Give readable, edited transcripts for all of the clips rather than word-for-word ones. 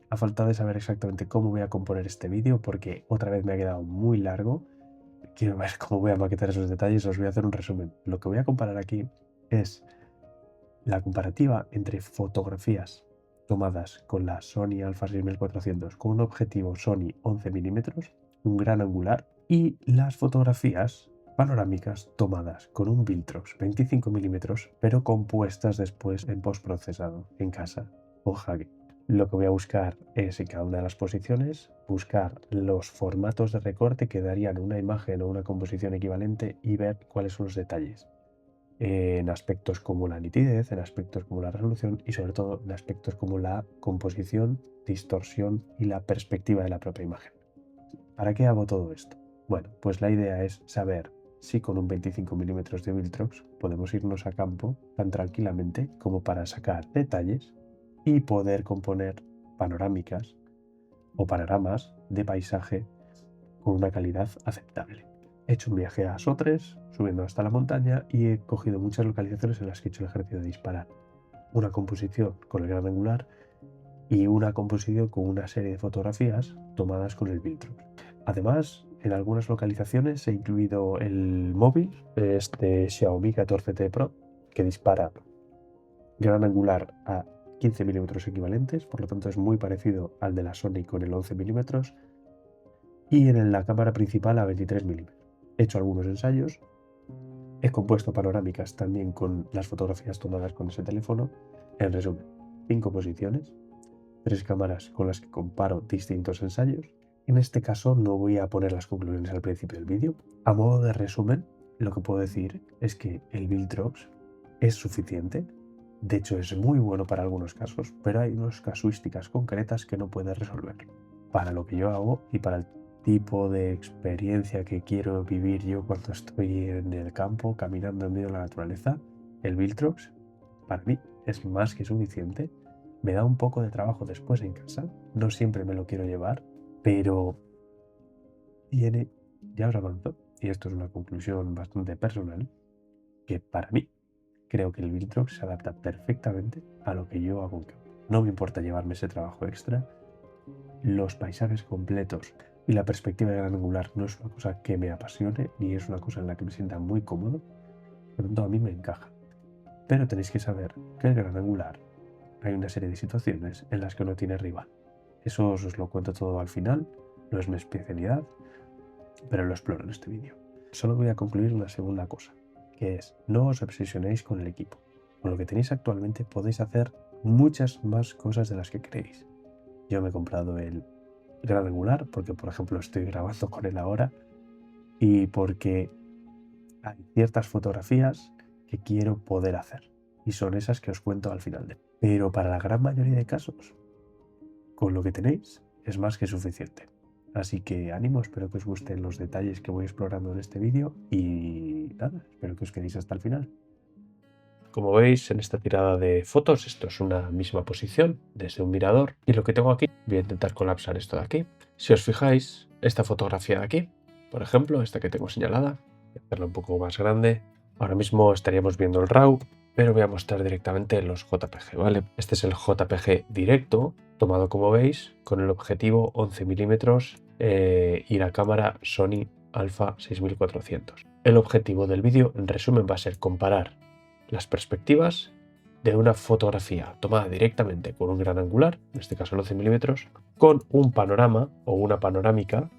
A falta de saber exactamente cómo voy a componer este vídeo, porque otra vez me ha quedado muy largo, quiero ver cómo voy a maquetar esos detalles, os voy a hacer un resumen. Lo que voy a comparar aquí es la comparativa entre fotografías tomadas con la Sony Alpha 6400 con un objetivo Sony 11 milímetros, un gran angular, y las fotografías panorámicas tomadas con un Viltrox 25 milímetros, pero compuestas después en postprocesado en casa con Huggy. Lo que voy a buscar es en cada una de las posiciones, buscar los formatos de recorte que darían una imagen o una composición equivalente y ver cuáles son los detalles en aspectos como la nitidez, en aspectos como la resolución y sobre todo en aspectos como la composición, distorsión y la perspectiva de la propia imagen. ¿Para qué hago todo esto? Bueno, pues la idea es saber si con un 25 milímetros de Viltrox podemos irnos a campo tan tranquilamente como para sacar detalles y poder componer panorámicas o panoramas de paisaje con una calidad aceptable. He hecho un viaje a Sotres, subiendo hasta la montaña, y he cogido muchas localizaciones en las que he hecho el ejercicio de disparar. Una composición con el gran angular y una composición con una serie de fotografías tomadas con el Viltrox. Además, en algunas localizaciones he incluido el móvil, este Xiaomi 14T Pro, que dispara gran angular a 15 milímetros equivalentes, por lo tanto es muy parecido al de la Sony con el 11 milímetros, y en la cámara principal a 23 milímetros. He hecho algunos ensayos, he compuesto panorámicas también con las fotografías tomadas con ese teléfono. En resumen, 5 posiciones, 3 cámaras con las que comparo distintos ensayos. En este caso no voy a poner las conclusiones al principio del vídeo. A modo de resumen, lo que puedo decir es que el Viltrox es suficiente. De hecho, es muy bueno para algunos casos, pero hay unas casuísticas concretas que no puede resolver. Para lo que yo hago y para el tipo de experiencia que quiero vivir yo cuando estoy en el campo, caminando en medio de la naturaleza, el Viltrox para mí es más que suficiente. Me da un poco de trabajo después en casa, no siempre me lo quiero llevar, pero tiene, ya os avanzo, y esto es una conclusión bastante personal, que para mí creo que el Viltrox se adapta perfectamente a lo que yo hago en campo. No me importa llevarme ese trabajo extra. Los paisajes completos y la perspectiva de gran angular no es una cosa que me apasione ni es una cosa en la que me sienta muy cómodo, por lo tanto a mí me encaja. Pero tenéis que saber que el gran angular hay una serie de situaciones en las que no tiene rival. Eso os lo cuento todo al final, no es mi especialidad, pero lo exploro en este vídeo. Solo voy a concluir una segunda cosa, que es no os obsesionéis con el equipo. Con lo que tenéis actualmente podéis hacer muchas más cosas de las que creéis. Yo me he comprado el gran angular porque, por ejemplo, estoy grabando con él ahora y porque hay ciertas fotografías que quiero poder hacer y son esas que os cuento al final de. Pero para la gran mayoría de casos, con lo que tenéis es más que suficiente. Así que ánimo, espero que os gusten los detalles que voy explorando en este vídeo y nada, espero que os quedéis hasta el final. Como veis en esta tirada de fotos, esto es una misma posición desde un mirador y lo que tengo aquí, voy a intentar colapsar esto de aquí. Si os fijáis, esta fotografía de aquí, por ejemplo, esta que tengo señalada, voy a hacerla un poco más grande. Ahora mismo estaríamos viendo el RAW, pero voy a mostrar directamente los JPG, ¿vale? Este es el JPG directo, tomado como veis, con el objetivo 11 milímetros y la cámara Sony Alpha 6400. El objetivo del vídeo, en resumen, va a ser comparar las perspectivas de una fotografía tomada directamente con un gran angular, en este caso el 11 milímetros, con un panorama o una panorámica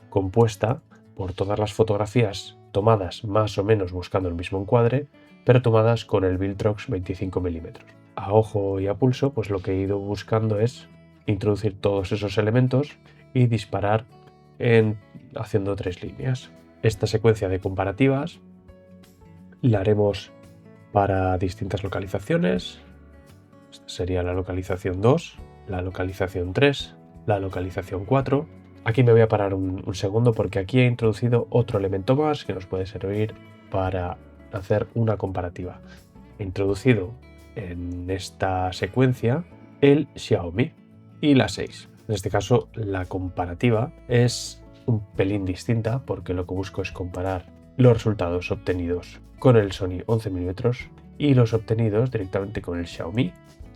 compuesta por todas las fotografías tomadas más o menos buscando el mismo encuadre, pero tomadas con el Viltrox 25 milímetros. A ojo y a pulso, pues lo que he ido buscando es introducir todos esos elementos y disparar haciendo 3 líneas. Esta secuencia de comparativas la haremos para distintas localizaciones. Esta sería la localización 2, la localización 3, la localización 4. Aquí me voy a parar un segundo porque aquí he introducido otro elemento más que nos puede servir para hacer una comparativa. He introducido en esta secuencia el Xiaomi y la 6. En este caso la comparativa es un pelín distinta porque lo que busco es comparar los resultados obtenidos con el Sony 11 milímetros y los obtenidos directamente con el Xiaomi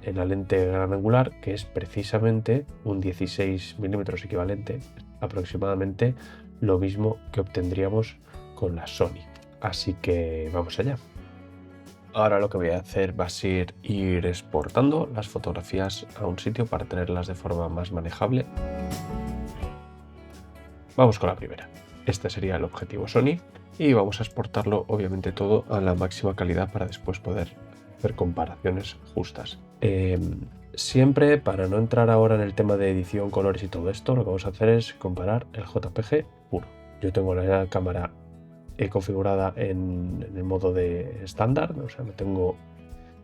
en la lente gran angular, que es precisamente un 16 milímetros equivalente, aproximadamente lo mismo que obtendríamos con la Sony. Así que vamos allá. Ahora lo que voy a hacer va a ser ir exportando las fotografías a un sitio para tenerlas de forma más manejable. Vamos con la primera. Este sería el objetivo Sony y vamos a exportarlo obviamente todo a la máxima calidad para después poder hacer comparaciones justas. Siempre, para no entrar ahora en el tema de edición, colores y todo esto, lo que vamos a hacer es comparar el JPG puro. Yo tengo la cámara configurada en el modo de estándar, o sea, no tengo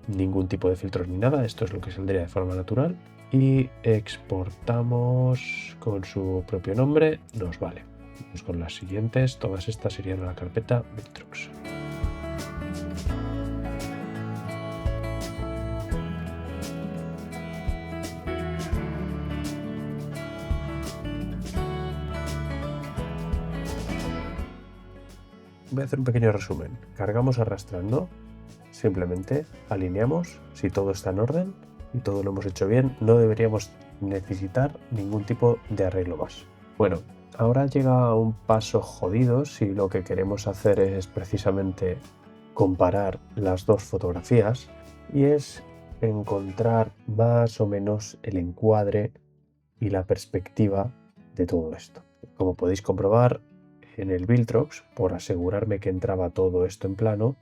ningún tipo de filtros ni nada, esto es lo que saldría de forma natural, y exportamos con su propio nombre, nos vale. Vamos con las siguientes, todas estas irían a la carpeta Viltrox. Voy a hacer un pequeño resumen. Cargamos arrastrando, simplemente alineamos, si todo está en orden y todo lo hemos hecho bien, no deberíamos necesitar ningún tipo de arreglo más. Bueno, ahora llega un paso jodido si lo que queremos hacer es precisamente comparar las dos fotografías y es encontrar más o menos el encuadre y la perspectiva de todo esto. Como podéis comprobar en el Viltrox, por asegurarme que entraba todo esto en plano,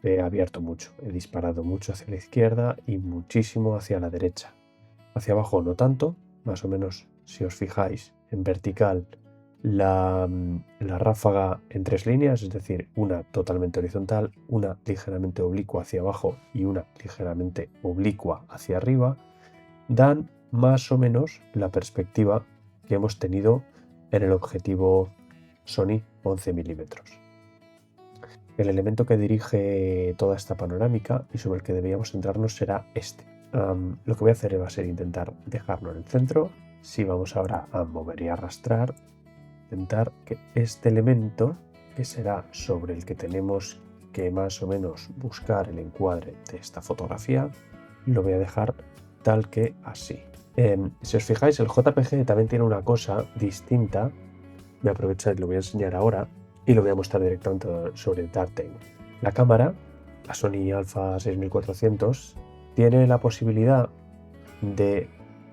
he abierto mucho, he disparado mucho hacia la izquierda y muchísimo hacia la derecha. Hacia abajo no tanto, más o menos si os fijáis en vertical la ráfaga en 3 líneas, es decir, una totalmente horizontal, una ligeramente oblicua hacia abajo y una ligeramente oblicua hacia arriba, dan más o menos la perspectiva que hemos tenido en el objetivo Sony 11 milímetros. El elemento que dirige toda esta panorámica y sobre el que deberíamos centrarnos será este. Lo que voy a hacer va a ser intentar dejarlo en el centro. Si vamos ahora a mover y arrastrar, intentar que este elemento, que será sobre el que tenemos que más o menos buscar el encuadre de esta fotografía, lo voy a dejar tal que así. Si os fijáis, el JPG también tiene una cosa distinta. Voy a aprovechar y lo voy a enseñar ahora y lo voy a mostrar directamente sobre Darktime. La cámara, la Sony Alpha 6400, tiene la posibilidad de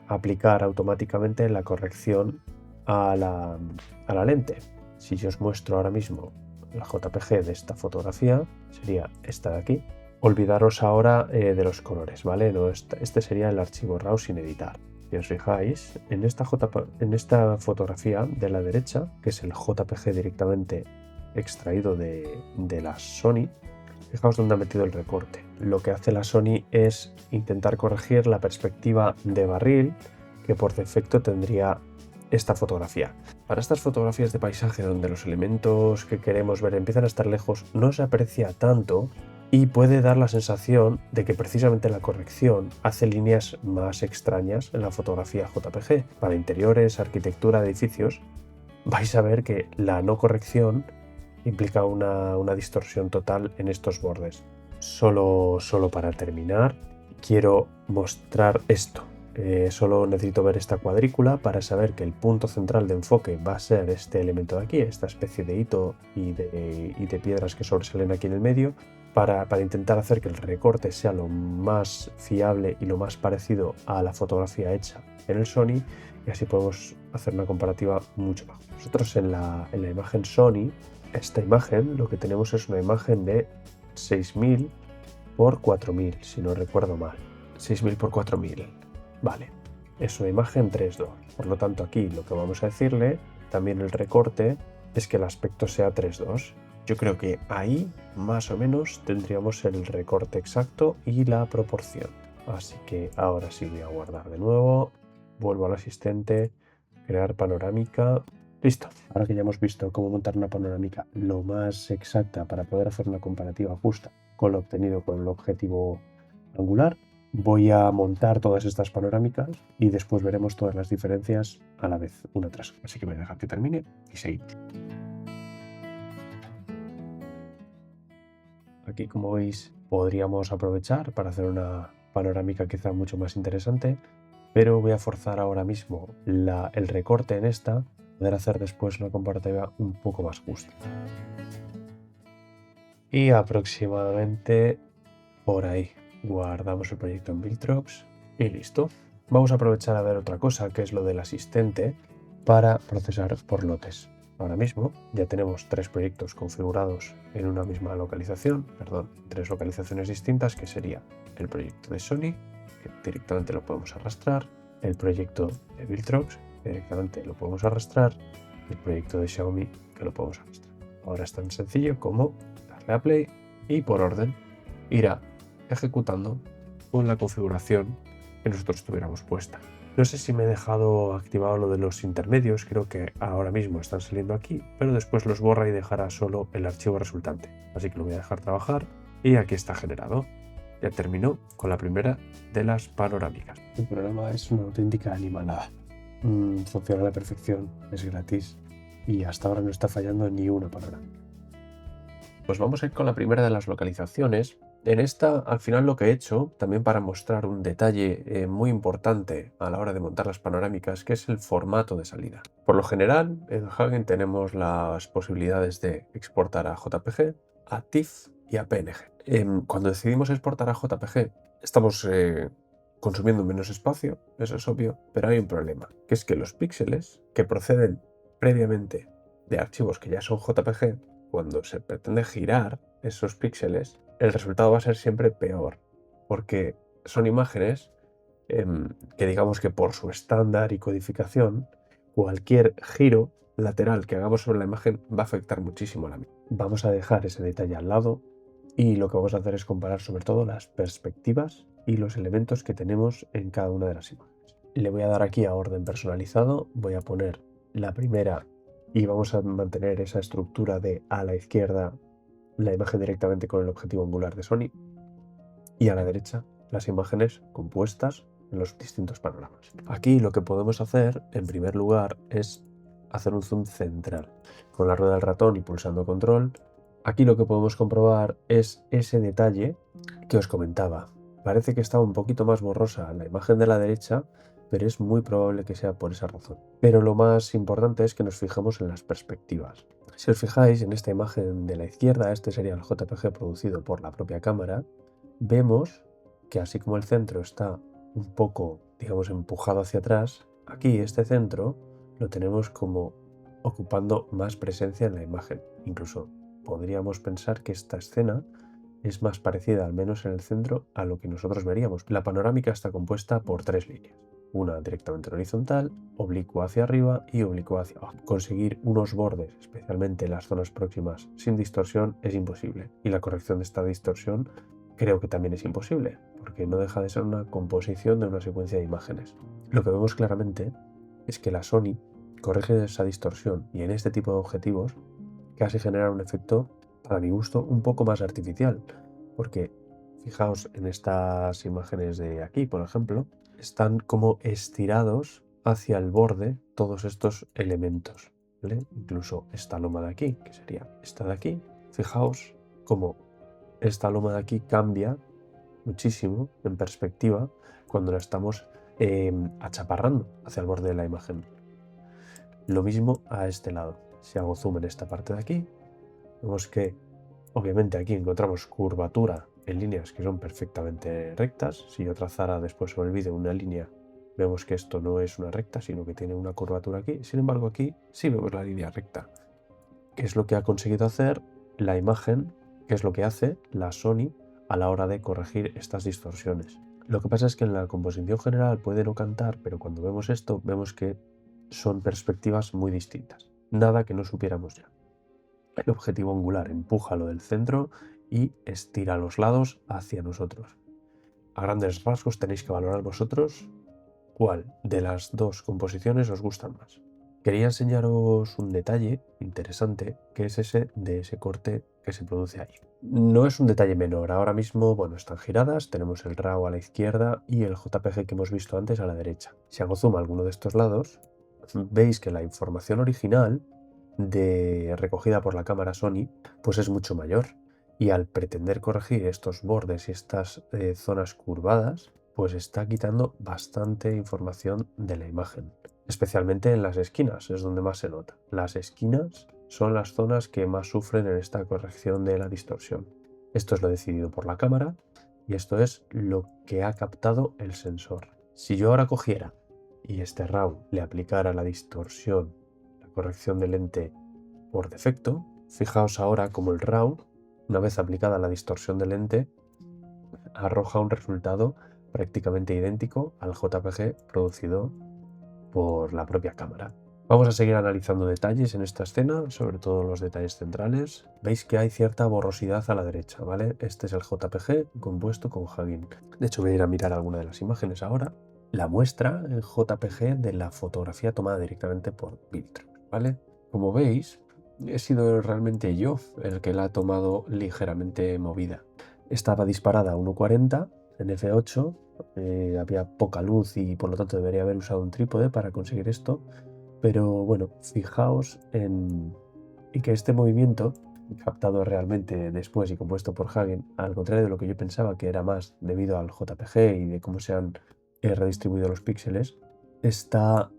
aplicar automáticamente la corrección a la lente. Si yo os muestro ahora mismo la JPG de esta fotografía, sería esta de aquí. Olvidaros ahora de los colores, ¿vale? No, este sería el archivo RAW sin editar. Si os fijáis, en esta fotografía de la derecha, que es el JPG directamente extraído de la Sony, fijaos dónde ha metido el recorte. Lo que hace la Sony es intentar corregir la perspectiva de barril que por defecto tendría esta fotografía. Para estas fotografías de paisaje donde los elementos que queremos ver empiezan a estar lejos, no se aprecia tanto y puede dar la sensación de que precisamente la corrección hace líneas más extrañas en la fotografía JPG. Para interiores, arquitectura de edificios, vais a ver que la no corrección implica una distorsión total en estos bordes. Solo para terminar, quiero mostrar esto. Solo necesito ver esta cuadrícula para saber que el punto central de enfoque va a ser este elemento de aquí, esta especie de hito y de piedras que sobresalen aquí en el medio, para intentar hacer que el recorte sea lo más fiable y lo más parecido a la fotografía hecha en el Sony, y así podemos hacer una comparativa mucho mejor. Nosotros en la imagen Sony, esta imagen, lo que tenemos es una imagen de 6000 por 4000, si no recuerdo mal. 6000 por 4000. Vale, es una imagen 3:2. Por lo tanto, aquí lo que vamos a decirle, también el recorte, es que el aspecto sea 3:2. Yo creo que ahí, más o menos, tendríamos el recorte exacto y la proporción. Así que ahora sí voy a guardar de nuevo. Vuelvo al asistente, crear panorámica. Listo. Ahora que ya hemos visto cómo montar una panorámica lo más exacta para poder hacer una comparativa justa con lo obtenido con el objetivo angular, voy a montar todas estas panorámicas y después veremos todas las diferencias a la vez, una tras otra. Así que voy a dejar que termine y seguimos. Aquí, como veis, podríamos aprovechar para hacer una panorámica quizá mucho más interesante, pero voy a forzar ahora mismo el recorte en esta, poder hacer después una comparativa un poco más justa. Y aproximadamente por ahí guardamos el proyecto en Viltrox y listo. Vamos a aprovechar a ver otra cosa, que es lo del asistente, para procesar por lotes. Ahora mismo ya tenemos 3 proyectos configurados en una misma localización, perdón, 3 localizaciones distintas, que sería el proyecto de Sony, que directamente lo podemos arrastrar, el proyecto de Viltrox, que directamente lo podemos arrastrar, y el proyecto de Xiaomi, que lo podemos arrastrar. Ahora es tan sencillo como darle a play y por orden irá ejecutando con la configuración que nosotros tuviéramos puesta. No sé si me he dejado activado lo de los intermedios, creo que ahora mismo están saliendo aquí, pero después los borra y dejará solo el archivo resultante. Así que lo voy a dejar trabajar y aquí está generado. Ya terminó con la primera de las panorámicas. El programa es una auténtica animalada. Funciona a la perfección, es gratis y hasta ahora no está fallando ni una panorámica. Pues vamos a ir con la primera de las localizaciones. En esta, al final lo que he hecho, también para mostrar un detalle muy importante a la hora de montar las panorámicas, que es el formato de salida. Por lo general, en Hagen tenemos las posibilidades de exportar a JPG, a TIFF y a PNG. Cuando decidimos exportar a JPG, estamos consumiendo menos espacio, eso es obvio, pero hay un problema, que es que los píxeles que proceden previamente de archivos que ya son JPG, cuando se pretende girar esos píxeles, el resultado va a ser siempre peor, porque son imágenes que digamos que por su estándar y codificación, cualquier giro lateral que hagamos sobre la imagen va a afectar muchísimo a la misma. Vamos a dejar ese detalle al lado y lo que vamos a hacer es comparar sobre todo las perspectivas y los elementos que tenemos en cada una de las imágenes. Le voy a dar aquí a orden personalizado, voy a poner la primera y vamos a mantener esa estructura de a la izquierda la imagen directamente con el objetivo angular de Sony y a la derecha las imágenes compuestas en los distintos panoramas. Aquí lo que podemos hacer en primer lugar es hacer un zoom central. Con la rueda del ratón y pulsando control, aquí lo que podemos comprobar es ese detalle que os comentaba. Parece que está un poquito más borrosa la imagen de la derecha, pero es muy probable que sea por esa razón. Pero lo más importante es que nos fijemos en las perspectivas. Si os fijáis en esta imagen de la izquierda, este sería el JPG producido por la propia cámara, vemos que así como el centro está un poco, digamos, empujado hacia atrás, aquí este centro lo tenemos como ocupando más presencia en la imagen. Incluso podríamos pensar que esta escena es más parecida, al menos en el centro, a lo que nosotros veríamos. La panorámica está compuesta por 3 líneas. Una directamente horizontal, oblicua hacia arriba y oblicua hacia abajo. Conseguir unos bordes, especialmente en las zonas próximas, sin distorsión es imposible. Y la corrección de esta distorsión creo que también es imposible, porque no deja de ser una composición de una secuencia de imágenes. Lo que vemos claramente es que la Sony corrige esa distorsión y en este tipo de objetivos casi genera un efecto, para mi gusto, un poco más artificial, porque fijaos en estas imágenes de aquí, por ejemplo, están como estirados hacia el borde todos estos elementos, ¿vale? Incluso esta loma de aquí, que sería esta de aquí, fijaos cómo esta loma de aquí cambia muchísimo en perspectiva cuando la estamos achaparrando hacia el borde de la imagen. Lo mismo a este lado. Si hago zoom en esta parte de aquí, vemos que obviamente aquí encontramos curvatura en líneas que son perfectamente rectas. Si yo trazara después sobre el vídeo una línea, vemos que esto no es una recta, sino que tiene una curvatura aquí. Sin embargo, aquí sí vemos la línea recta. ¿Qué es lo que ha conseguido hacer la imagen? ¿Qué es lo que hace la Sony a la hora de corregir estas distorsiones? Lo que pasa es que en la composición general puede no cantar, pero cuando vemos esto, vemos que son perspectivas muy distintas. Nada que no supiéramos ya. El objetivo angular empuja lo del centro y estira los lados hacia nosotros. A grandes rasgos tenéis que valorar vosotros cuál de las dos composiciones os gustan más. Quería enseñaros un detalle interesante, que es ese de ese corte que se produce ahí. No es un detalle menor. Ahora mismo, bueno, están giradas, tenemos el RAW a la izquierda y el JPG que hemos visto antes a la derecha. Si hago zoom a alguno de estos lados, veis que la información original recogida por la cámara Sony pues es mucho mayor Y al pretender corregir estos bordes y estas zonas curvadas, pues está quitando bastante información de la imagen. Especialmente en las esquinas, es donde más se nota. Las esquinas son las zonas que más sufren en esta corrección de la distorsión. Esto es lo decidido por la cámara y esto es lo que ha captado el sensor. Si yo ahora cogiera y este RAW le aplicara la distorsión, la corrección de lente por defecto, fijaos ahora como el RAW, una vez aplicada la distorsión de lente, arroja un resultado prácticamente idéntico al JPG producido por la propia cámara. Vamos a seguir analizando detalles en esta escena, sobre todo los detalles centrales. Veis que hay cierta borrosidad a la derecha, ¿vale? Este es el JPG compuesto con Hugging. De hecho, voy a ir a mirar alguna de las imágenes ahora. La muestra en JPG de la fotografía tomada directamente por Viltrox, ¿vale? Como veis, he sido realmente yo el que la ha tomado ligeramente movida. Estaba disparada a 1.40 en f8, había poca luz y por lo tanto debería haber usado un trípode para conseguir esto, pero bueno, fijaos en que este movimiento, captado realmente después y compuesto por Hagen, al contrario de lo que yo pensaba que era más debido al JPG y de cómo se han redistribuido los píxeles, está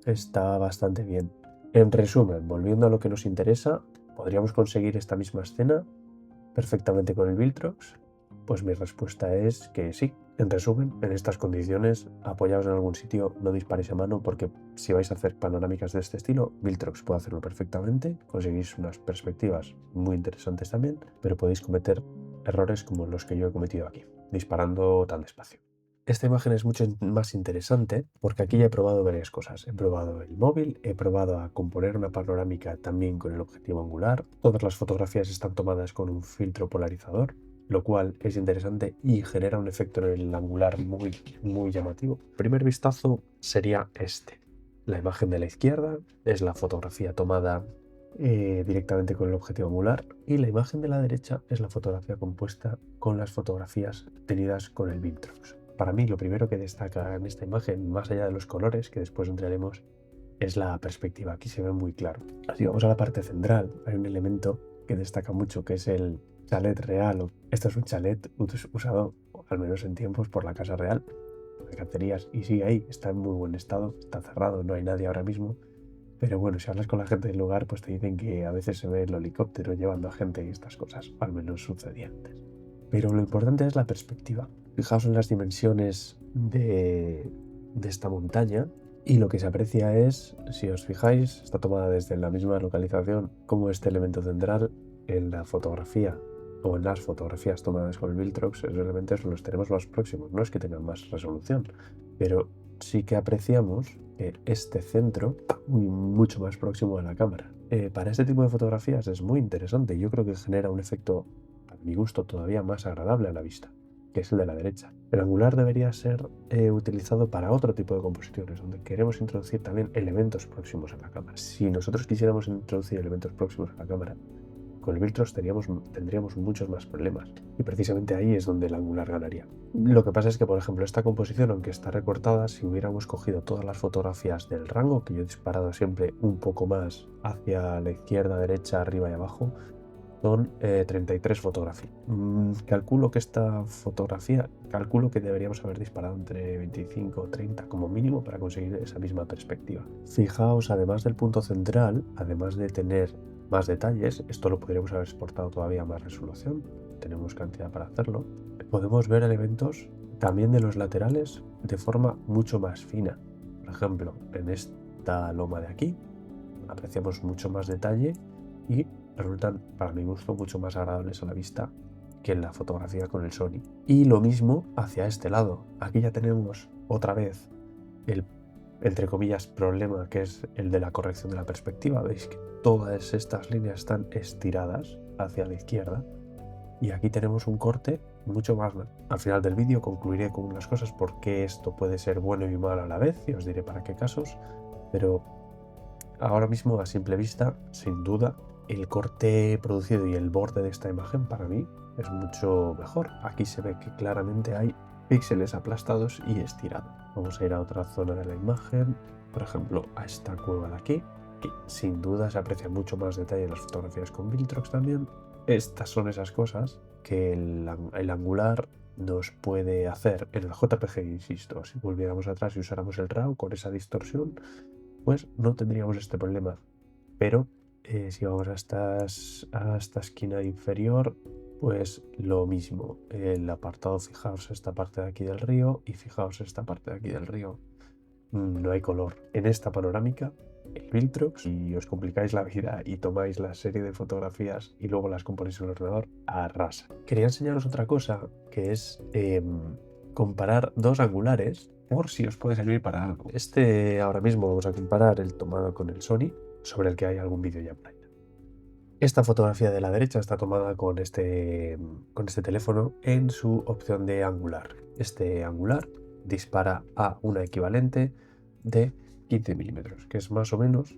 bastante bien. En resumen, volviendo a lo que nos interesa, ¿podríamos conseguir esta misma escena perfectamente con el Viltrox? Pues mi respuesta es que sí. En resumen, en estas condiciones, apoyaos en algún sitio, no disparéis a mano, porque si vais a hacer panorámicas de este estilo, Viltrox puede hacerlo perfectamente, conseguís unas perspectivas muy interesantes también, pero podéis cometer errores como los que yo he cometido aquí, disparando tan despacio. Esta imagen es mucho más interesante porque aquí ya he probado varias cosas. He probado el móvil, he probado a componer una panorámica también con el objetivo angular. Todas las fotografías están tomadas con un filtro polarizador, lo cual es interesante y genera un efecto en el angular muy llamativo. El primer vistazo sería este. La imagen de la izquierda es la fotografía tomada directamente con el objetivo angular y la imagen de la derecha es la fotografía compuesta con las fotografías tenidas con el Viltrox. Para mí lo primero que destaca en esta imagen, más allá de los colores que después entraremos, es la perspectiva. Aquí se ve muy claro. Si vamos a la parte central, hay un elemento que destaca mucho, que es el chalet real. Esto es un chalet usado, al menos en tiempos, por la Casa Real de Canterías, y sigue ahí, está en muy buen estado, está cerrado, no hay nadie ahora mismo. Pero bueno, si hablas con la gente del lugar, pues te dicen que a veces se ve el helicóptero llevando a gente y estas cosas, al menos sucedía antes. Pero lo importante es la perspectiva. Fijaos en las dimensiones de esta montaña y lo que se aprecia es, si os fijáis, está tomada desde la misma localización como este elemento central en la fotografía o en las fotografías tomadas con el Viltrox. Esos elementos los tenemos más próximos, no es que tengan más resolución, pero sí que apreciamos este centro mucho más próximo a la cámara. Para este tipo de fotografías es muy interesante y yo creo que genera un efecto, a mi gusto, todavía más agradable a la vista, que es el de la derecha. El angular debería ser utilizado para otro tipo de composiciones, donde queremos introducir también elementos próximos a la cámara. Si nosotros quisiéramos introducir elementos próximos a la cámara, con el Viltrox tendríamos muchos más problemas y precisamente ahí es donde el angular ganaría. Lo que pasa es que, por ejemplo, esta composición, aunque está recortada, si hubiéramos cogido todas las fotografías del rango, que yo he disparado siempre un poco más hacia la izquierda, derecha, arriba y abajo, son 33 fotografías. Calculo que esta fotografía, que deberíamos haber disparado entre 25 o 30 como mínimo para conseguir esa misma perspectiva. Fijaos, además del punto central, además de tener más detalles, esto lo podríamos haber exportado todavía a más resolución, tenemos cantidad para hacerlo. Podemos ver elementos también de los laterales de forma mucho más fina. Por ejemplo, en esta loma de aquí apreciamos mucho más detalle y resultan, para mi gusto, mucho más agradables a la vista que en la fotografía con el Sony. Y lo mismo hacia este lado. Aquí ya tenemos otra vez el, entre comillas, problema, que es el de la corrección de la perspectiva. Veis que todas estas líneas están estiradas hacia la izquierda y aquí tenemos un corte mucho más. Al final del vídeo concluiré con unas cosas por qué esto puede ser bueno y malo a la vez y os diré para qué casos, pero ahora mismo a simple vista, sin duda, el corte producido y el borde de esta imagen para mí es mucho mejor. Aquí se ve que claramente hay píxeles aplastados y estirados. Vamos a ir a otra zona de la imagen, por ejemplo a esta cueva de aquí, que sin duda se aprecia mucho más detalle en las fotografías con Viltrox también. Estas son esas cosas que el angular nos puede hacer en el JPG, insisto, si volviéramos atrás y usáramos el RAW con esa distorsión, pues no tendríamos este problema. Pero si vamos a esta esquina inferior, pues lo mismo. El apartado, fijaos esta parte de aquí del río y fijaos esta parte de aquí del río. No hay color. En esta panorámica, el Viltrox, si os complicáis la vida y tomáis la serie de fotografías y luego las componéis en el ordenador, arrasa. Quería enseñaros otra cosa, que es comparar dos angulares, por si os puede servir para algo. Ahora mismo vamos a comparar el tomado con el Sony, sobre el que hay algún vídeo ya por ahí. Esta fotografía de la derecha está tomada con este teléfono en su opción de angular. Este angular dispara a una equivalente de 15 milímetros, que es más o menos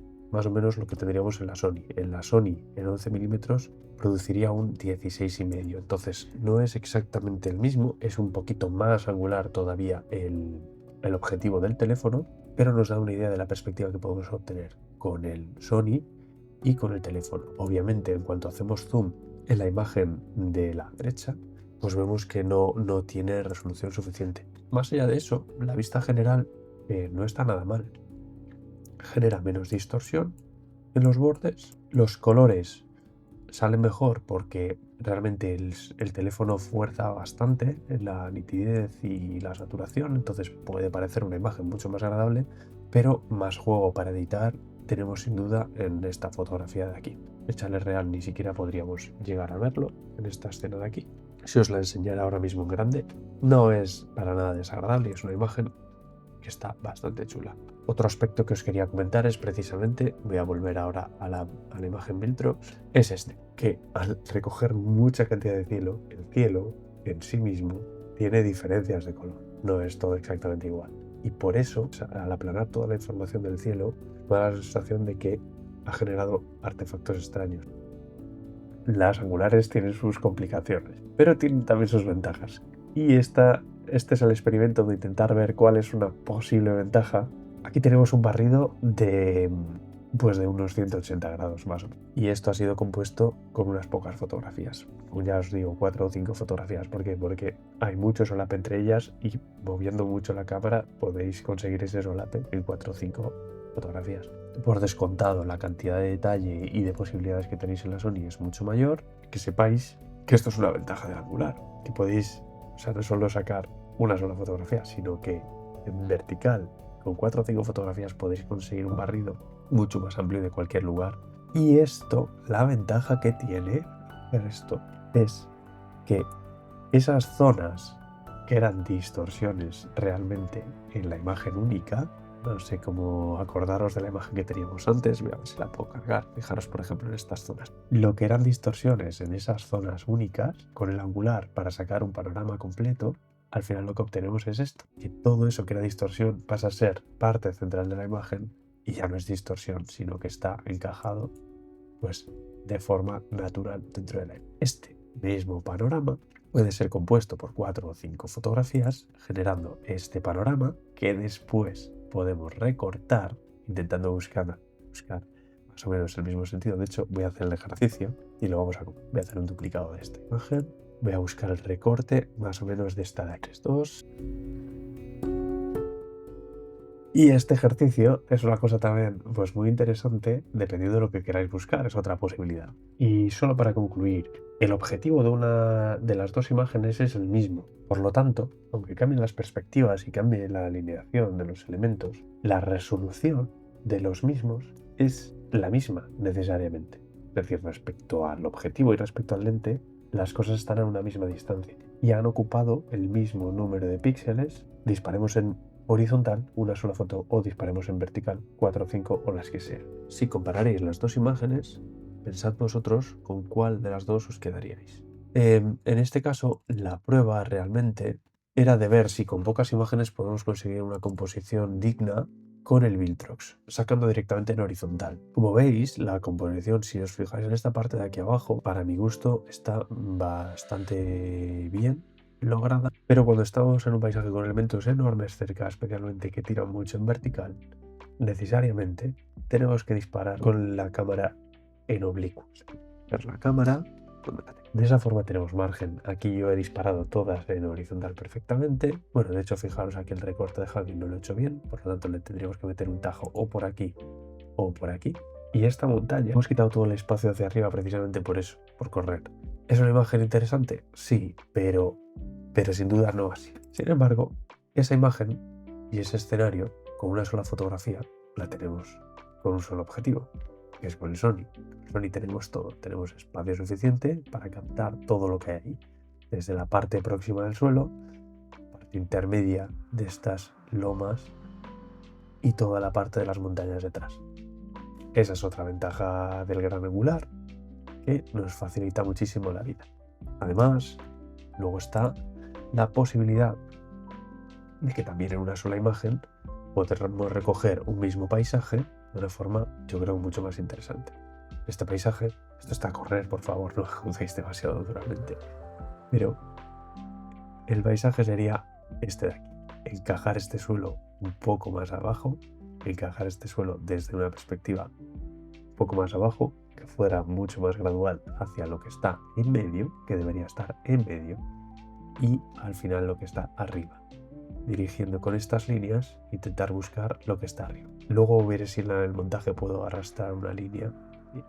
lo que tendríamos en la Sony. En la Sony, en 11 milímetros, produciría un 16,5. Entonces, no es exactamente el mismo, es un poquito más angular todavía el objetivo del teléfono, pero nos da una idea de la perspectiva que podemos obtener con el Sony y con el teléfono. Obviamente, en cuanto hacemos zoom en la imagen de la derecha, pues vemos que no tiene resolución suficiente. Más allá de eso, la vista general no está nada mal. Genera menos distorsión en los bordes. Los colores salen mejor porque realmente el teléfono fuerza bastante en la nitidez y la saturación, entonces puede parecer una imagen mucho más agradable, pero más juego para editar tenemos sin duda en esta fotografía de aquí. El chalet real ni siquiera podríamos llegar a verlo en esta escena de aquí. Si os la enseñara ahora mismo en grande, no es para nada desagradable, es una imagen que está bastante chula. Otro aspecto que os quería comentar es precisamente, voy a volver ahora a la imagen Viltrox, es que al recoger mucha cantidad de cielo, el cielo en sí mismo tiene diferencias de color, no es todo exactamente igual. Y por eso, al aplanar toda la información del cielo, me da la sensación de que ha generado artefactos extraños. Las angulares tienen sus complicaciones, pero tienen también sus ventajas. Y este es el experimento de intentar ver cuál es una posible ventaja. Aquí tenemos un barrido de unos 180 grados más o menos. Y esto ha sido compuesto con unas pocas fotografías. Como ya os digo, 4 o 5 fotografías. ¿Por qué? Porque hay mucho solape entre ellas y moviendo mucho la cámara podéis conseguir ese solape en 4 o 5 fotografías. Por descontado, la cantidad de detalle y de posibilidades que tenéis en la Sony es mucho mayor. Que sepáis que esto es una ventaja del angular. Que podéis, no solo sacar una sola fotografía, sino que en vertical, con 4 o 5 fotografías podéis conseguir un barrido mucho más amplio de cualquier lugar. Y esto, la ventaja que tiene esto es que esas zonas que eran distorsiones realmente en la imagen única, no sé cómo acordaros de la imagen que teníamos antes, voy a ver si la puedo cargar, fijaros por ejemplo en estas zonas. Lo que eran distorsiones en esas zonas únicas, con el angular para sacar un panorama completo, al final lo que obtenemos es esto, que todo eso que era distorsión pasa a ser parte central de la imagen y ya no es distorsión, sino que está encajado pues de forma natural dentro de la imagen. Este mismo panorama puede ser compuesto por 4 o 5 fotografías, generando este panorama que después podemos recortar, intentando buscar más o menos el mismo sentido. De hecho, voy a hacer el ejercicio y lo voy a hacer un duplicado de esta imagen. Voy a buscar el recorte más o menos de esta de aquí. 2. Y este ejercicio es una cosa también pues muy interesante, dependiendo de lo que queráis buscar, es otra posibilidad. Y solo para concluir, el objetivo de una de las dos imágenes es el mismo. Por lo tanto, aunque cambien las perspectivas y cambie la alineación de los elementos, la resolución de los mismos es la misma necesariamente. Es decir, respecto al objetivo y respecto al lente, las cosas están a una misma distancia y han ocupado el mismo número de píxeles, disparemos en horizontal una sola foto o disparemos en vertical 4 o 5 o las que sean. Si compararéis las dos imágenes, pensad vosotros con cuál de las dos os quedaríais. En este caso, la prueba realmente era de ver si con pocas imágenes podemos conseguir una composición digna con el Viltrox, sacando directamente en horizontal. Como veis, la composición, si os fijáis en esta parte de aquí abajo, para mi gusto está bastante bien lograda, pero cuando estamos en un paisaje con elementos enormes cerca, especialmente que tiran mucho en vertical, necesariamente tenemos que disparar con la cámara en oblicuo. Ver la cámara donde la tengo. De esa forma tenemos margen. Aquí yo he disparado todas en horizontal perfectamente. Bueno, de hecho, fijaros aquí el recorte de Javi no lo he hecho bien, por lo tanto le tendríamos que meter un tajo o por aquí o por aquí. Y esta montaña, hemos quitado todo el espacio hacia arriba precisamente por eso, por correr. ¿Es una imagen interesante? Sí, pero sin duda no así. Sin embargo, esa imagen y ese escenario con una sola fotografía la tenemos con un solo objetivo, que es con el Sony. Con el Sony tenemos todo, tenemos espacio suficiente para captar todo lo que hay ahí, desde la parte próxima del suelo, parte intermedia de estas lomas y toda la parte de las montañas detrás. Esa es otra ventaja del gran angular, que nos facilita muchísimo la vida. Además, luego está la posibilidad de que también en una sola imagen podremos recoger un mismo paisaje de una forma, yo creo, mucho más interesante. Este paisaje, esto está a correr, por favor, no juzguéis demasiado duramente, pero el paisaje sería este de aquí. Encajar este suelo un poco más abajo, encajar este suelo desde una perspectiva un poco más abajo, que fuera mucho más gradual hacia lo que está en medio, que debería estar en medio, y al final lo que está arriba. Dirigiendo con estas líneas, intentar buscar lo que está arriba. Luego veré si en el montaje puedo arrastrar una línea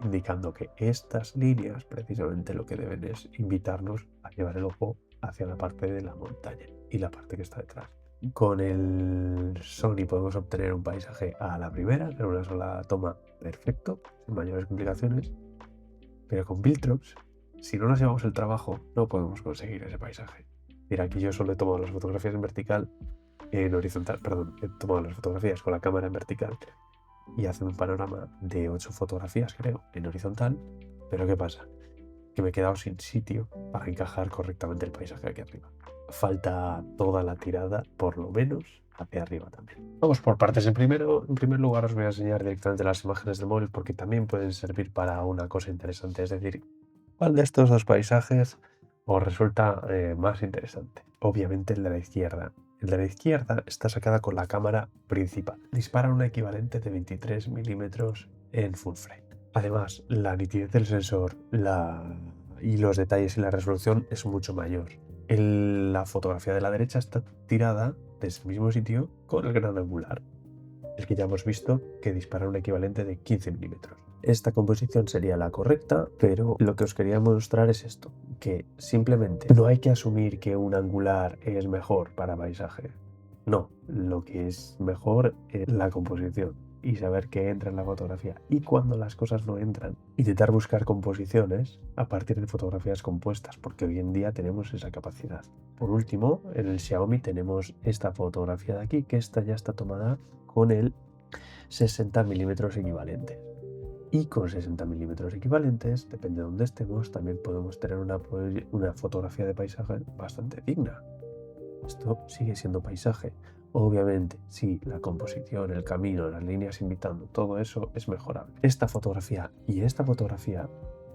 indicando que estas líneas precisamente lo que deben es invitarnos a llevar el ojo hacia la parte de la montaña y la parte que está detrás. Con el Sony podemos obtener un paisaje a la primera, en una sola toma, perfecto, sin mayores complicaciones, pero con Viltrox, si no nos llevamos el trabajo, no podemos conseguir ese paisaje. Mira, aquí yo solo he tomado las fotografías en vertical, en horizontal, perdón, he tomado las fotografías con la cámara en vertical y hace un panorama de 8 fotografías, creo, en horizontal, pero ¿qué pasa? Que me he quedado sin sitio para encajar correctamente el paisaje aquí arriba. Falta toda la tirada, por lo menos, hacia arriba también. Vamos por partes. En primer lugar os voy a enseñar directamente las imágenes del móvil porque también pueden servir para una cosa interesante, es decir, ¿cuál de estos dos paisajes os resulta más interesante? Obviamente el de la izquierda. El de la izquierda está sacada con la cámara principal. Dispara un equivalente de 23 milímetros en full frame. Además, la nitidez del sensor y los detalles y la resolución es mucho mayor. La fotografía de la derecha está tirada desde el mismo sitio con el gran angular, el que ya hemos visto que dispara un equivalente de 15 milímetros. Esta composición sería la correcta, pero lo que os quería mostrar es esto, que simplemente no hay que asumir que un angular es mejor para paisaje. No, lo que es mejor es la composición y saber qué entra en la fotografía. Y cuando las cosas no entran, intentar buscar composiciones a partir de fotografías compuestas, porque hoy en día tenemos esa capacidad. Por último, en el Xiaomi tenemos esta fotografía de aquí, que esta ya está tomada con el 60 milímetros equivalentes. Y con 60 milímetros equivalentes, depende de dónde estemos, también podemos tener una fotografía de paisaje bastante digna. Esto sigue siendo paisaje. Obviamente, sí, la composición, el camino, las líneas invitando, todo eso es mejorable. Esta fotografía,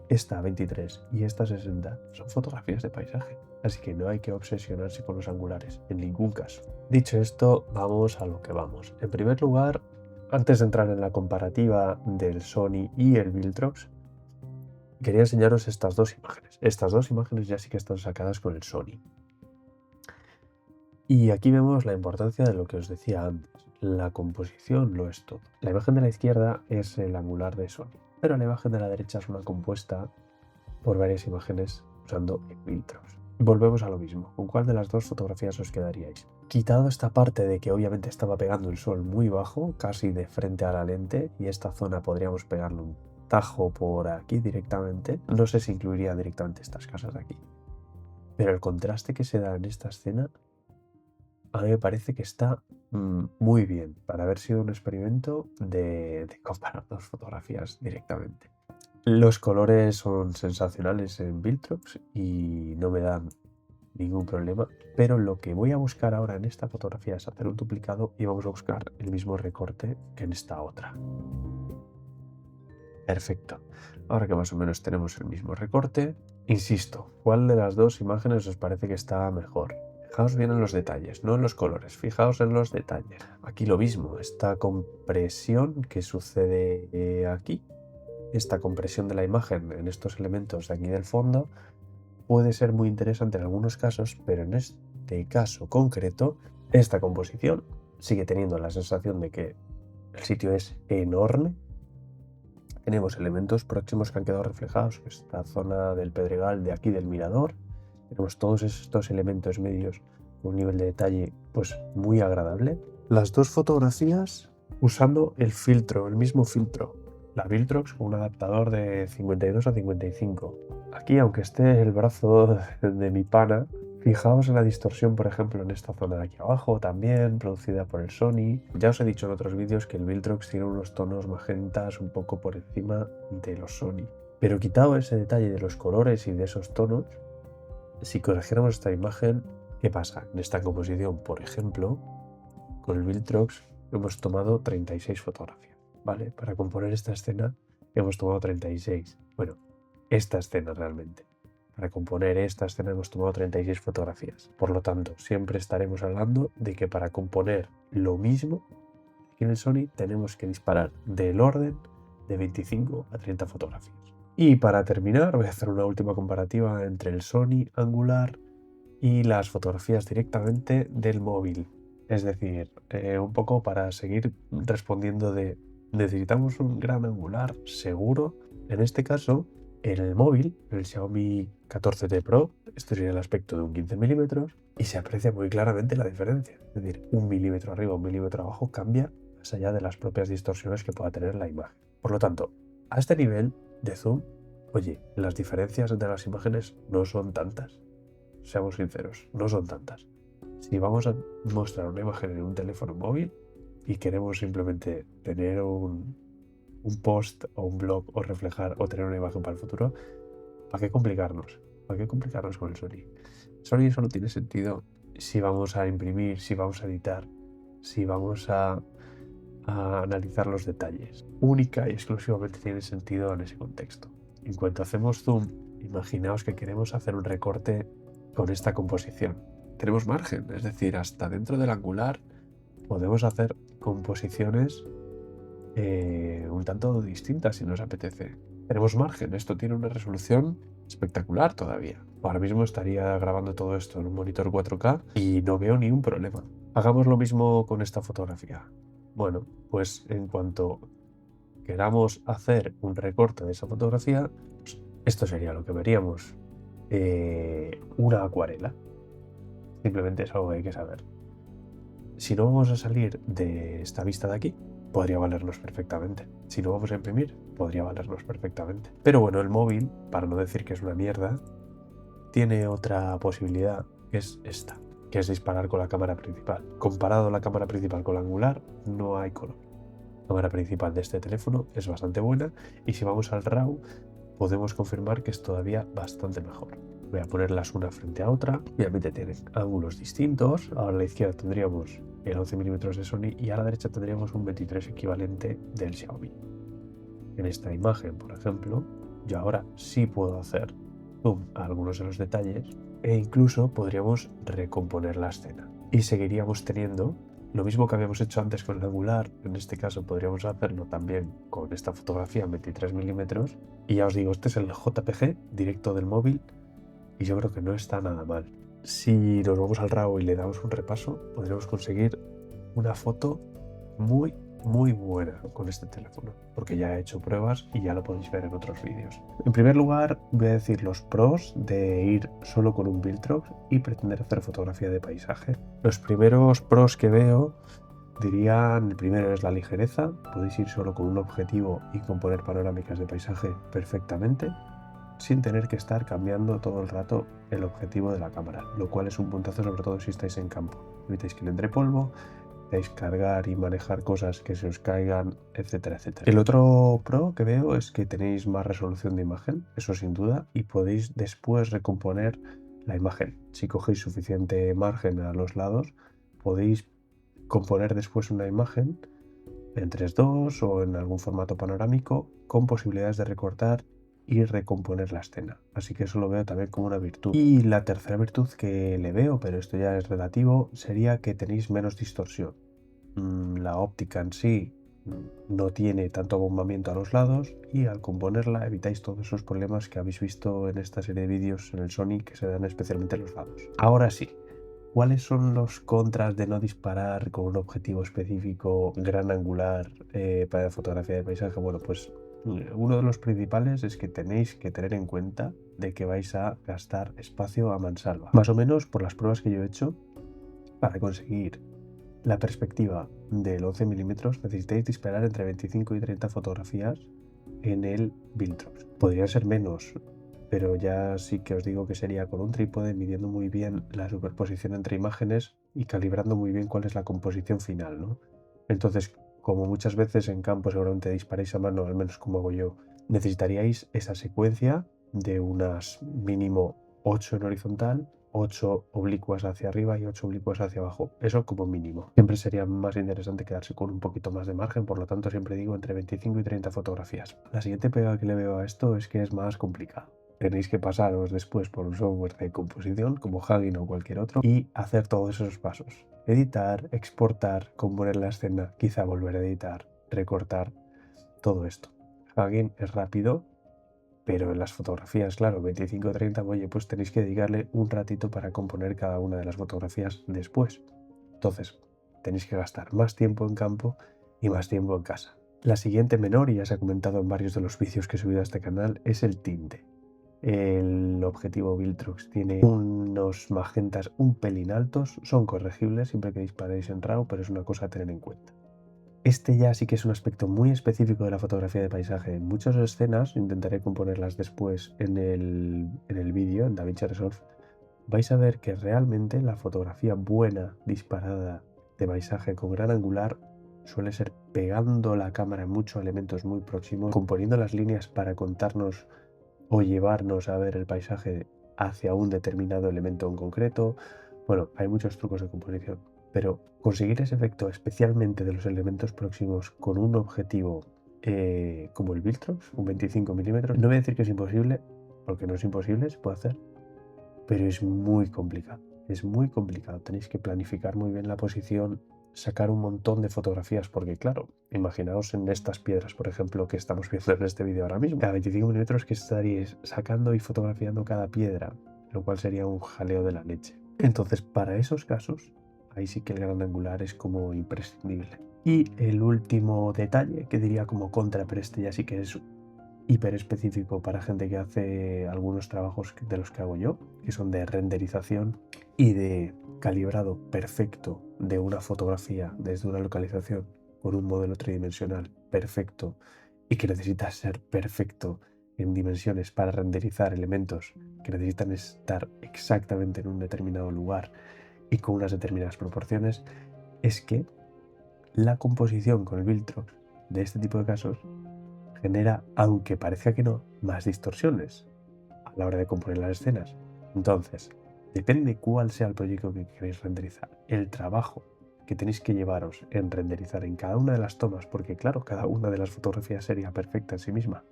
esta 23 y esta 60, son fotografías de paisaje. Así que no hay que obsesionarse con los angulares, en ningún caso. Dicho esto, vamos a lo que vamos. En primer lugar, antes de entrar en la comparativa del Sony y el Viltrox, quería enseñaros estas dos imágenes. Estas dos imágenes ya sí que están sacadas con el Sony. Y aquí vemos la importancia de lo que os decía antes. La composición lo es todo. La imagen de la izquierda es el angular de Sony, pero la imagen de la derecha es una compuesta por varias imágenes usando el Viltrox. Volvemos a lo mismo. ¿Con cuál de las dos fotografías os quedaríais? Quitado esta parte de que obviamente estaba pegando el sol muy bajo, casi de frente a la lente, y esta zona podríamos pegarle un tajo por aquí directamente, no sé si incluiría directamente estas casas de aquí. Pero el contraste que se da en esta escena a mí me parece que está muy bien para haber sido un experimento de comparar dos fotografías directamente. Los colores son sensacionales en Viltrox y no me dan ningún problema, pero lo que voy a buscar ahora en esta fotografía es hacer un duplicado y vamos a buscar el mismo recorte que en esta otra. Perfecto. Ahora que más o menos tenemos el mismo recorte, insisto, ¿cuál de las dos imágenes os parece que está mejor? Fijaos bien en los detalles, no en los colores, fijaos en los detalles. Aquí lo mismo, esta compresión que sucede aquí esta compresión de la imagen en estos elementos de aquí del fondo puede ser muy interesante en algunos casos, pero en este caso concreto, esta composición sigue teniendo la sensación de que el sitio es enorme. Tenemos elementos próximos que han quedado reflejados, esta zona del pedregal de aquí del mirador. Tenemos todos estos elementos medios con un nivel de detalle pues muy agradable. Las dos fotografías usando el filtro, el mismo filtro, la Viltrox con un adaptador de 52 a 55. Aquí, aunque esté el brazo de mi pana, fijaos en la distorsión, por ejemplo, en esta zona de aquí abajo, también producida por el Sony. Ya os he dicho en otros vídeos que el Viltrox tiene unos tonos magentas un poco por encima de los Sony. Pero quitado ese detalle de los colores y de esos tonos, si corrigiéramos esta imagen, ¿qué pasa? En esta composición, por ejemplo, con el Viltrox hemos tomado 36 fotografías, ¿vale? Para componer esta escena hemos tomado 36. Bueno, esta escena realmente. Para componer esta escena hemos tomado 36 fotografías. Por lo tanto, siempre estaremos hablando de que para componer lo mismo que en el Sony tenemos que disparar del orden de 25 a 30 fotografías. Y para terminar, voy a hacer una última comparativa entre el Sony Angular y las fotografías directamente del móvil. Es decir, un poco para seguir respondiendo de necesitamos un gran angular seguro. En este caso, en el móvil, el Xiaomi 14T Pro, este sería el aspecto de un 15 milímetros y se aprecia muy claramente la diferencia. Es decir, 1 milímetro arriba, 1 milímetro abajo cambia más allá de las propias distorsiones que pueda tener la imagen. Por lo tanto, a este nivel de zoom, oye, las diferencias entre las imágenes no son tantas. Seamos sinceros, no son tantas. Si vamos a mostrar una imagen en un teléfono móvil y queremos simplemente tener un post o un blog o reflejar o tener una imagen para el futuro, ¿para qué complicarnos? ¿Para qué complicarnos con el Sony? Sony solo tiene sentido si vamos a imprimir, si vamos a editar, si vamos a analizar los detalles. Única y exclusivamente tiene sentido en ese contexto. En cuanto hacemos zoom, imaginaos que queremos hacer un recorte con esta composición. Tenemos margen, es decir, hasta dentro del angular podemos hacer composiciones un tanto distintas si nos apetece. Tenemos margen, esto tiene una resolución espectacular todavía. Ahora mismo estaría grabando todo esto en un monitor 4K y no veo ni un problema. Hagamos lo mismo con esta fotografía. Bueno, pues en cuanto queramos hacer un recorte de esa fotografía, pues esto sería lo que veríamos. Una acuarela. Simplemente es algo que hay que saber. Si no vamos a salir de esta vista de aquí, podría valernos perfectamente. Si no vamos a imprimir, podría valernos perfectamente. Pero bueno, el móvil, para no decir que es una mierda, tiene otra posibilidad, que es esta, que es disparar con la cámara principal. Comparado la cámara principal con la angular, no hay color. La cámara principal de este teléfono es bastante buena y si vamos al RAW, podemos confirmar que es todavía bastante mejor. Voy a ponerlas una frente a otra. Obviamente tienen ángulos distintos. Ahora a la izquierda tendríamos el 11 mm de Sony y a la derecha tendríamos un 23 equivalente del Xiaomi. En esta imagen, por ejemplo, yo ahora sí puedo hacer zoom a algunos de los detalles e incluso podríamos recomponer la escena. Y seguiríamos teniendo lo mismo que habíamos hecho antes con el angular. En este caso podríamos hacerlo también con esta fotografía en 23 milímetros. Y ya os digo, este es el JPG directo del móvil y yo creo que no está nada mal. Si nos vamos al RAW y le damos un repaso, podremos conseguir una foto muy buena con este teléfono, porque ya he hecho pruebas y ya lo podéis ver en otros vídeos. En primer lugar, voy a decir los pros de ir solo con un Viltrox y pretender hacer fotografía de paisaje. Los primeros pros que veo dirían, el primero es la ligereza. Podéis ir solo con un objetivo y componer panorámicas de paisaje perfectamente, sin tener que estar cambiando todo el rato el objetivo de la cámara, lo cual es un puntazo sobre todo si estáis en campo. Evitáis que le entre polvo, evitáis cargar y manejar cosas que se os caigan, etcétera, etcétera. El otro pro que veo es que tenéis más resolución de imagen, eso sin duda, y podéis después recomponer la imagen. Si cogéis suficiente margen a los lados, podéis componer después una imagen en 3:2 o en algún formato panorámico con posibilidades de recortar y recomponer la escena. Así que eso lo veo también como una virtud. Y la tercera virtud que le veo, pero esto ya es relativo, sería que tenéis menos distorsión. La óptica en sí no tiene tanto abombamiento a los lados y al componerla evitáis todos esos problemas que habéis visto en esta serie de vídeos en el Sony que se dan especialmente en los lados. Ahora sí, ¿cuáles son los contras de no disparar con un objetivo específico gran angular para fotografía de paisaje? Bueno, pues uno de los principales es que tenéis que tener en cuenta de que vais a gastar espacio a mansalva. Más o menos por las pruebas que yo he hecho, para conseguir la perspectiva del 11 milímetros necesitáis disparar entre 25 y 30 fotografías en el Viltrox. Podría ser menos, pero ya sí que os digo que sería con un trípode midiendo muy bien la superposición entre imágenes y calibrando muy bien cuál es la composición final, ¿no? Entonces, como muchas veces en campo seguramente disparáis a mano, al menos como hago yo, necesitaríais esa secuencia de unas mínimo 8 en horizontal, 8 oblicuas hacia arriba y 8 oblicuas hacia abajo. Eso como mínimo. Siempre sería más interesante quedarse con un poquito más de margen, por lo tanto siempre digo entre 25 y 30 fotografías. La siguiente pega que le veo a esto es que es más complicado. Tenéis que pasaros después por un software de composición como Hugging o cualquier otro y hacer todos esos pasos. Editar, exportar, componer la escena, quizá volver a editar, recortar, todo esto. Hugging es rápido, pero en las fotografías, claro, 25 o 30, oye, pues tenéis que dedicarle un ratito para componer cada una de las fotografías después. Entonces, tenéis que gastar más tiempo en campo y más tiempo en casa. La siguiente menor, y ya se ha comentado en varios de los vídeos que he subido a este canal, es el tinte. El objetivo Viltrox tiene unos magentas un pelín altos, son corregibles siempre que disparéis en RAW, pero es una cosa a tener en cuenta. Este ya sí que es un aspecto muy específico de la fotografía de paisaje. En muchas escenas, intentaré componerlas después en el vídeo, en DaVinci Resolve, vais a ver que realmente la fotografía buena disparada de paisaje con gran angular suele ser pegando la cámara mucho a elementos muy próximos, componiendo las líneas para contarnos o llevarnos a ver el paisaje hacia un determinado elemento en concreto. Bueno, hay muchos trucos de composición, pero conseguir ese efecto especialmente de los elementos próximos con un objetivo como el Viltrox, un 25 milímetros, no voy a decir que es imposible, porque no es imposible, se puede hacer, pero es muy complicado. Es muy complicado. Tenéis que planificar muy bien la posición, sacar un montón de fotografías, porque claro, imaginaos en estas piedras, por ejemplo, que estamos viendo en este vídeo ahora mismo, a 25 milímetros que estaríais sacando y fotografiando cada piedra, lo cual sería un jaleo de la leche. Entonces, para esos casos, ahí sí que el gran angular es como imprescindible. Y el último detalle que diría como contra, pero este ya sí que es hiper específico para gente que hace algunos trabajos de los que hago yo, que son de renderización y de calibrado perfecto de una fotografía desde una localización con un modelo tridimensional perfecto y que necesita ser perfecto en dimensiones para renderizar elementos que necesitan estar exactamente en un determinado lugar y con unas determinadas proporciones, es que la composición con el Viltrox de este tipo de casos genera, aunque parezca que no, más distorsiones a la hora de componer las escenas. Entonces, depende cuál sea el proyecto que queréis renderizar, el trabajo que tenéis que llevaros en renderizar en cada una de las tomas, porque claro, cada una de las fotografías sería perfecta en sí misma,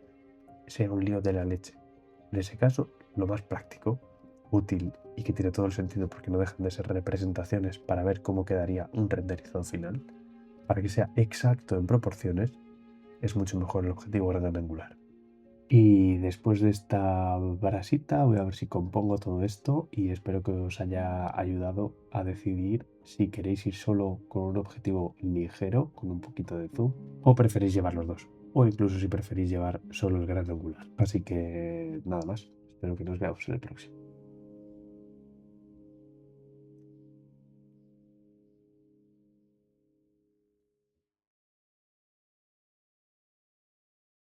sea un lío de la leche. En ese caso, lo más práctico, útil y que tiene todo el sentido porque no dejan de ser representaciones para ver cómo quedaría un renderizado final, para que sea exacto en proporciones, es mucho mejor el objetivo gran angular. Y después de esta brasita voy a ver si compongo todo esto y espero que os haya ayudado a decidir si queréis ir solo con un objetivo ligero, con un poquito de zoom, o preferís llevar los dos, o incluso si preferís llevar solo el gran angular. Así que nada más, espero que nos veamos en el próximo.